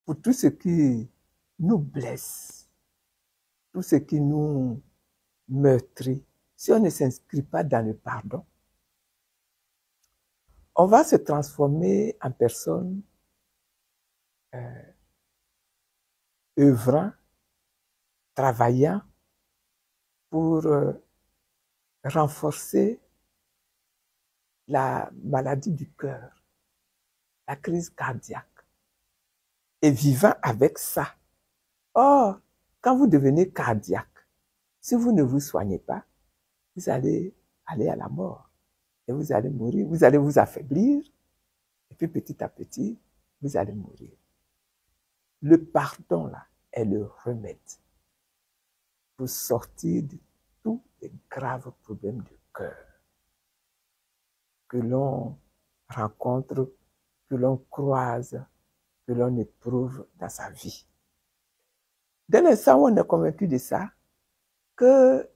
pour tout ce qui nous blesse, tout ce qui nous meurtrit, si on ne s'inscrit pas dans le pardon, on va se transformer en personne œuvrant, travaillant pour renforcer la maladie du cœur, la crise cardiaque, et vivant avec ça. Or, quand vous devenez cardiaque, si vous ne vous soignez pas, vous allez aller à la mort et vous allez mourir, vous allez vous affaiblir et puis petit à petit, vous allez mourir. Le pardon, là, est le remède pour sortir de tous les graves problèmes du cœur que l'on rencontre, que l'on croise, que l'on éprouve dans sa vie. Dès l'instant où on est convaincu de ça, que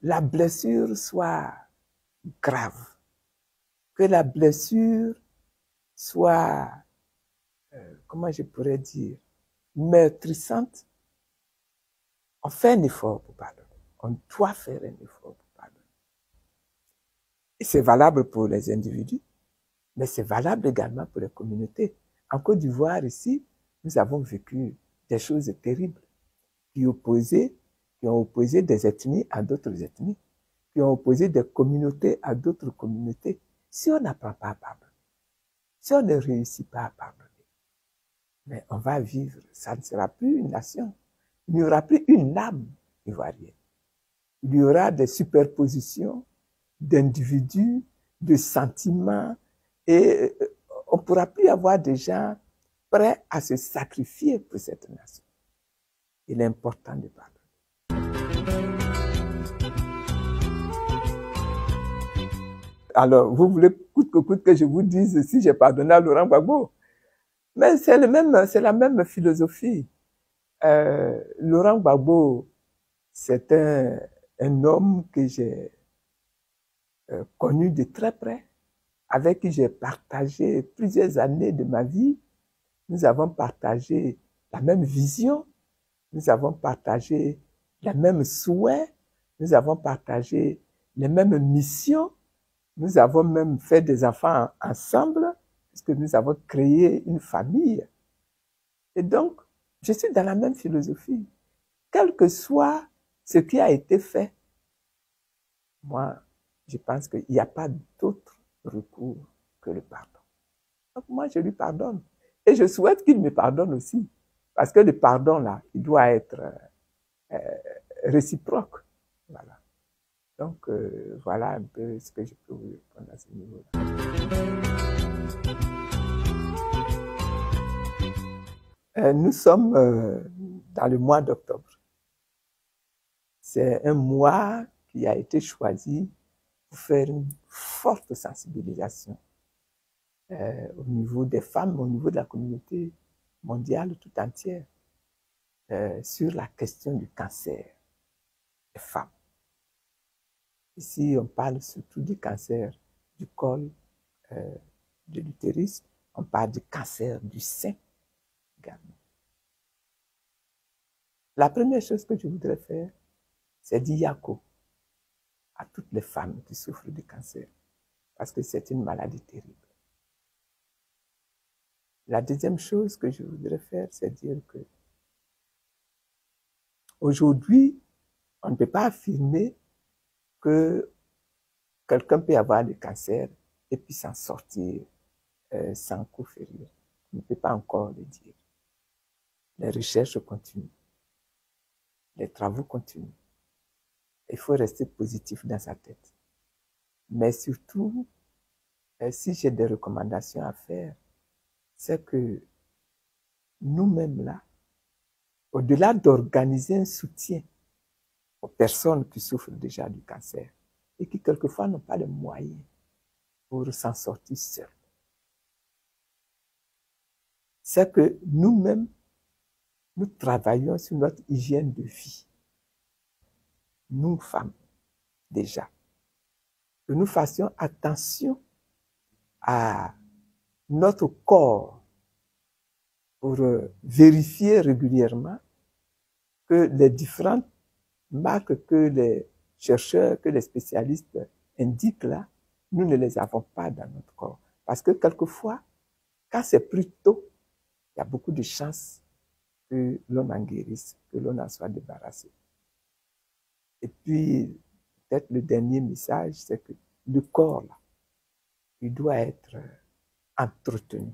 la blessure soit grave, que la blessure soit, comment je pourrais dire, meurtrissante, on fait un effort pour pardonner. On doit faire un effort pour pardonner. Et c'est valable pour les individus, mais c'est valable également pour les communautés. En Côte d'Ivoire, ici, nous avons vécu des choses terribles qui ont opposé des ethnies à d'autres ethnies, qui ont opposé des communautés à d'autres communautés. Si on n'apprend pas à pardonner, si on ne réussit pas à pardonner, mais on va vivre, ça ne sera plus une nation. Il n'y aura plus une âme ivoirienne. Il y aura des superpositions d'individus, de sentiments, et on ne pourra plus avoir des gens prêts à se sacrifier pour cette nation. Il est important de pardonner. Alors, vous voulez coûte que coûte que je vous dise si j'ai pardonné à Laurent Gbagbo? Mais c'est la même philosophie. Laurent Gbagbo, c'est un homme que j'ai connu de très près, avec qui j'ai partagé plusieurs années de ma vie. Nous avons partagé la même vision, nous avons partagé les mêmes souhaits, nous avons partagé les mêmes missions, nous avons même fait des enfants ensemble, puisque nous avons créé une famille. Et donc, je suis dans la même philosophie. Quel que soit ce qui a été fait, moi, je pense qu'il n'y a pas d'autre recours que le pardon. Donc moi, je lui pardonne. Et je souhaite qu'il me pardonne aussi. Parce que le pardon, là, il doit être réciproque. Voilà. Donc, voilà un peu ce que je peux vous répondre à ce niveau-là. Nous sommes dans le mois d'octobre. C'est un mois qui a été choisi pour faire une forte sensibilisation au niveau des femmes, au niveau de la communauté mondiale tout entière, sur la question du cancer des femmes. Ici, on parle surtout du cancer du col de l'utérus, on parle du cancer du sein également. La première chose que je voudrais faire, c'est dire yako à toutes les femmes qui souffrent du cancer, parce que c'est une maladie terrible. La deuxième chose que je voudrais faire, c'est dire que aujourd'hui, on ne peut pas affirmer que quelqu'un peut avoir le cancer et puis s'en sortir sans coup férir. On ne peut pas encore le dire. Les recherches continuent. Les travaux continuent. Il faut rester positif dans sa tête. Mais surtout, si j'ai des recommandations à faire, c'est que nous-mêmes là, au-delà d'organiser un soutien aux personnes qui souffrent déjà du cancer et qui quelquefois n'ont pas les moyens pour s'en sortir seuls, c'est que nous-mêmes, nous travaillons sur notre hygiène de vie. Nous, femmes, déjà. Que nous fassions attention à notre corps, pour vérifier régulièrement que les différentes marques que les chercheurs, que les spécialistes indiquent là, nous ne les avons pas dans notre corps. Parce que quelquefois, quand c'est plus tôt, il y a beaucoup de chances que l'on en guérisse, que l'on en soit débarrassé. Et puis, peut-être le dernier message, c'est que le corps, là, il doit être entretenu.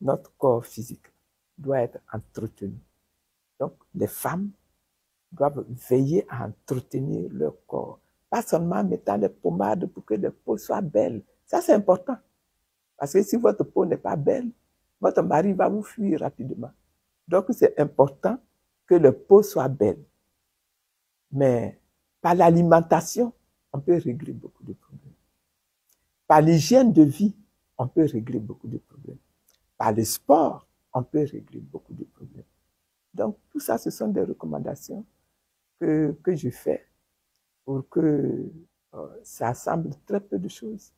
Notre corps physique doit être entretenu. Donc, les femmes doivent veiller à entretenir leur corps. Pas seulement en mettant des pommades pour que la peau soit belle. Ça, c'est important. Parce que si votre peau n'est pas belle, votre mari va vous fuir rapidement. Donc, c'est important que la peau soit belle. Mais par l'alimentation, on peut régler beaucoup de problèmes. Par l'hygiène de vie, on peut régler beaucoup de problèmes. Par le sport, on peut régler beaucoup de problèmes. Donc, tout ça, ce sont des recommandations que je fais pour que ça semble très peu de choses,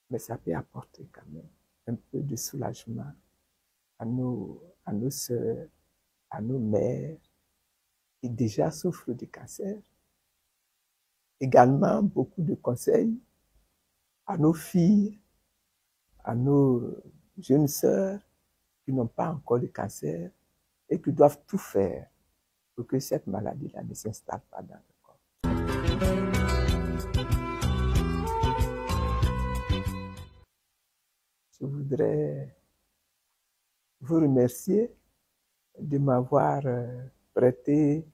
mais ça peut apporter quand même un peu de soulagement à nos sœurs, à nos mères qui déjà souffrent du cancer. Également, beaucoup de conseils à nos filles, à nos jeunes sœurs qui n'ont pas encore le cancer et qui doivent tout faire pour que cette maladie-là ne s'installe pas dans le corps. Je voudrais vous remercier de m'avoir prêté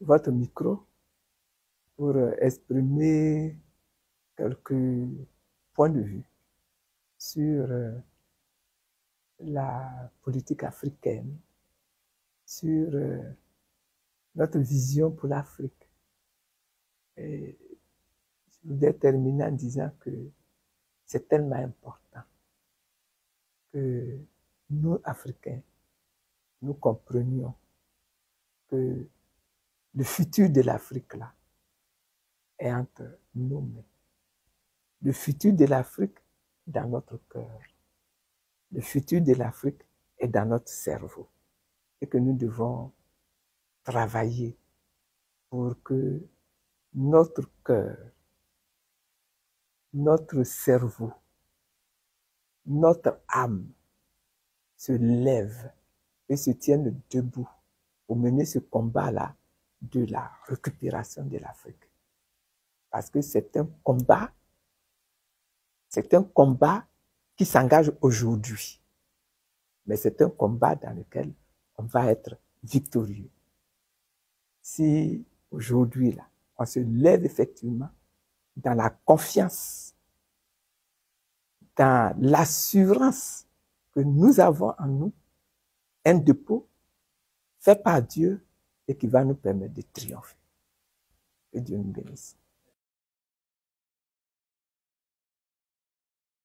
votre micro pour exprimer quelques points de vue sur la politique africaine, sur notre vision pour l'Afrique. Et je voudrais terminer en disant que c'est tellement important que nous, Africains, nous comprenions que le futur de l'Afrique, là, est entre nos mains. Le futur de l'Afrique est dans notre cœur. Le futur de l'Afrique est dans notre cerveau. Et que nous devons travailler pour que notre cœur, notre cerveau, notre âme se lève et se tienne debout pour mener ce combat-là de la récupération de l'Afrique. Parce que c'est un combat qui s'engage aujourd'hui. Mais c'est un combat dans lequel on va être victorieux. Si aujourd'hui, là, on se lève effectivement dans la confiance, dans l'assurance que nous avons en nous, un dépôt fait par Dieu et qui va nous permettre de triompher. Que Dieu nous bénisse.